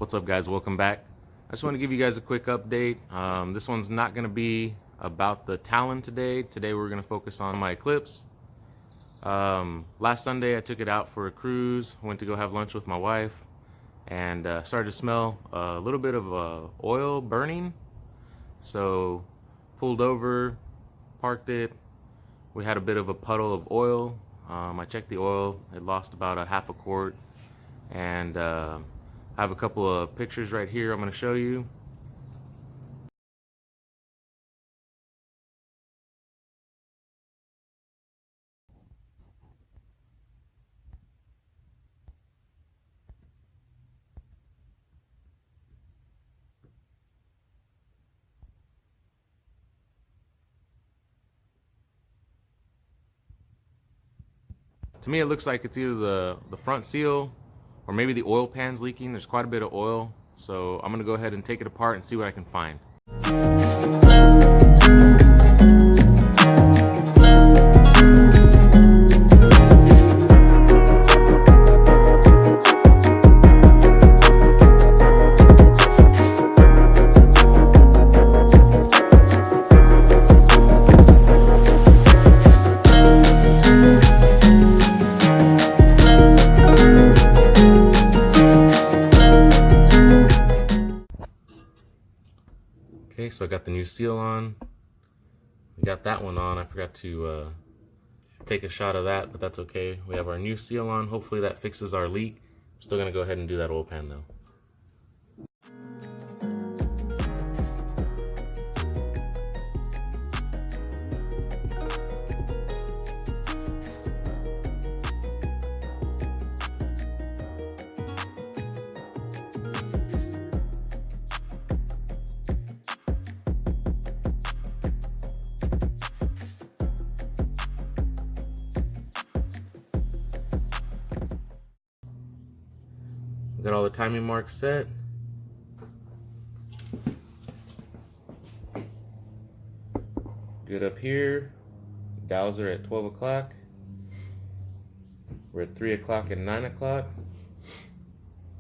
What's up, guys? Welcome back. I just want to give you guys a quick update. This one's not going to be about the Talon today. Today we're going to focus on my Eclipse. Last Sunday I took it out for a cruise, went to go have lunch with my wife, and started to smell a little bit of oil burning. So pulled over, parked it. We had a bit of a puddle of oil. I checked the oil, it lost about a half a quart, and I have a couple of pictures right here I'm going to show you. To me, it looks like it's either the front seal or maybe the oil pan's leaking. There's quite a bit of oil, so I'm gonna go ahead and take it apart and see what I can find. Okay, so I got the new seal on. I got that one on. I forgot to take a shot of that, but that's okay. We have our new seal on. Hopefully that fixes our leak. I'm still gonna go ahead and do that oil pan though. Got all the timing marks set. Good up here. Dowser at 12 o'clock. We're at 3 o'clock and 9 o'clock.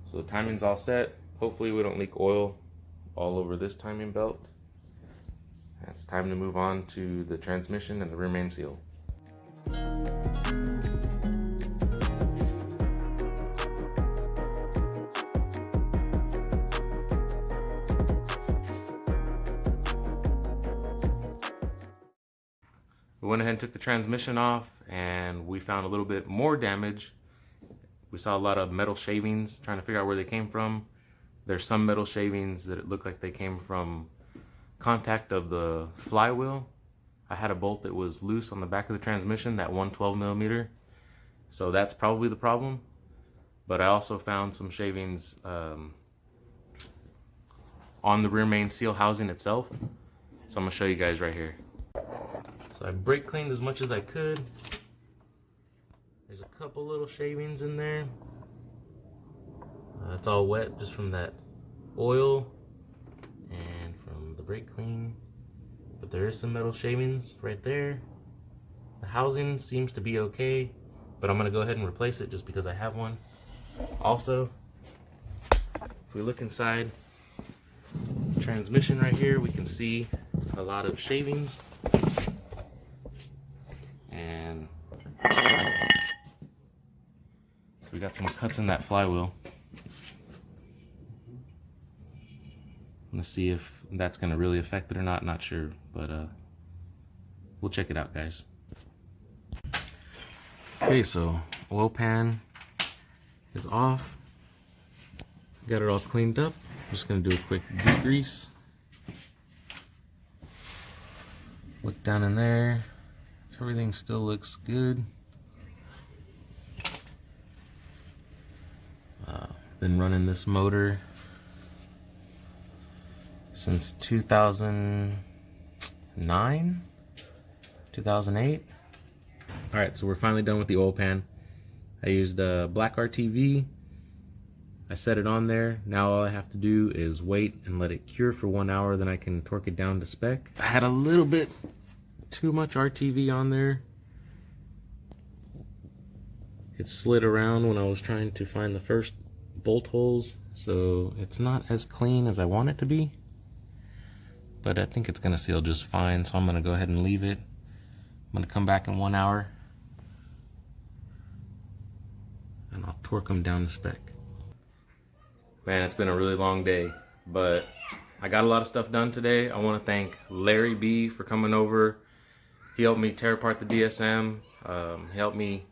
So the timing's all set. Hopefully we don't leak oil all over this timing belt. It's time to move on to the transmission and the rear main seal. We went ahead and took the transmission off, and we found a little bit more damage. We saw a lot of metal shavings, trying to figure out where they came from. There's some metal shavings that it looked like they came from contact of the flywheel. I had a bolt that was loose on the back of the transmission, that 112 millimeter. So that's probably the problem. But I also found some shavings on the rear main seal housing itself. So I'm gonna show you guys right here. So I brake cleaned as much as I could. There's a couple little shavings in there. It's all wet just from that oil and from the brake clean. But there is some metal shavings right there. The housing seems to be okay, but I'm gonna go ahead and replace it just because I have one. Also, if we look inside the transmission right here, we can see a lot of shavings. We got some cuts in that flywheel. I'm gonna see if that's gonna really affect it or not, not sure, but we'll check it out, guys. Okay, so oil pan is off. Got it all cleaned up. I'm just gonna do a quick degrease. Look down in there. Everything still looks good. Been running this motor since 2009, 2008. All right, so we're finally done with the oil pan. I used a black RTV. I set it on there. Now all I have to do is wait and let it cure for 1 hour, then I can torque it down to spec. I had a little bit too much RTV on there. It slid around when I was trying to find the first bolt holes, so it's not as clean as I want it to be, but I think it's gonna seal just fine, so I'm gonna go ahead and leave it. I'm gonna come back in 1 hour and I'll torque them down to spec. Man, it's been a really long day, but I got a lot of stuff done today. I want to thank Larry B for coming over. He helped me tear apart the DSM. He helped me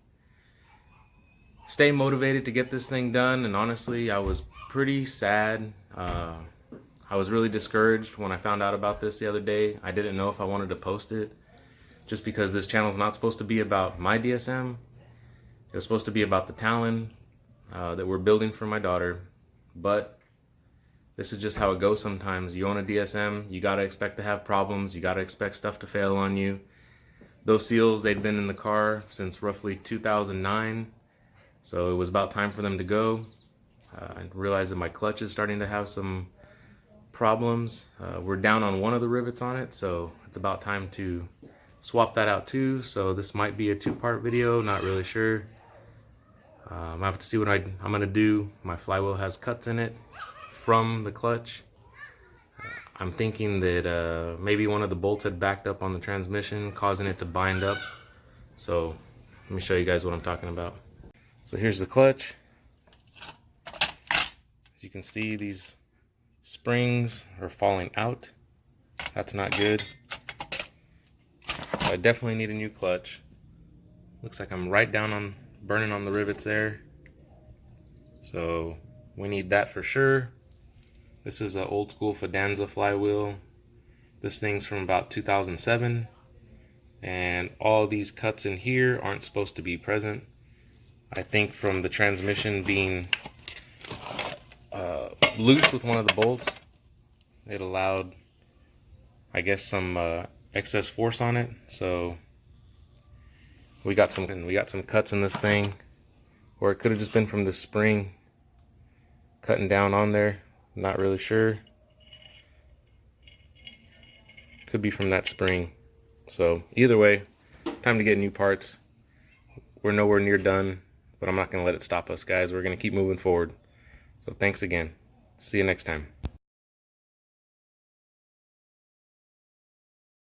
stay motivated to get this thing done, and honestly, I was pretty sad. I was really discouraged when I found out about this the other day. I didn't know if I wanted to post it, just because this channel is not supposed to be about my DSM. It was supposed to be about the Talon that we're building for my daughter, but this is just how it goes sometimes. You own a DSM, you gotta expect to have problems, you gotta expect stuff to fail on you. Those seals, they'd been in the car since roughly 2009, so it was about time for them to go. I realized that my clutch is starting to have some problems. We're down on one of the rivets on it, so it's about time to swap that out too. So this might be a two-part video, not really sure. I have to see what I'm gonna do. My flywheel has cuts in it from the clutch. I'm thinking that maybe one of the bolts had backed up on the transmission, causing it to bind up. So let me show you guys what I'm talking about. So here's the clutch. As you can see, these springs are falling out. That's not good. So I definitely need a new clutch. Looks like I'm right down on burning on the rivets there. So we need that for sure. This is an old school Fidanza flywheel. This thing's from about 2007. And all these cuts in here aren't supposed to be present. I think from the transmission being loose with one of the bolts, it allowed, I guess, some excess force on it. So we got some cuts in this thing, or it could have just been from the spring cutting down on there. Not really sure. Could be from that spring. So either way, time to get new parts. We're nowhere near done, but I'm not going to let it stop us, guys. We're going to keep moving forward. So thanks again. See you next time.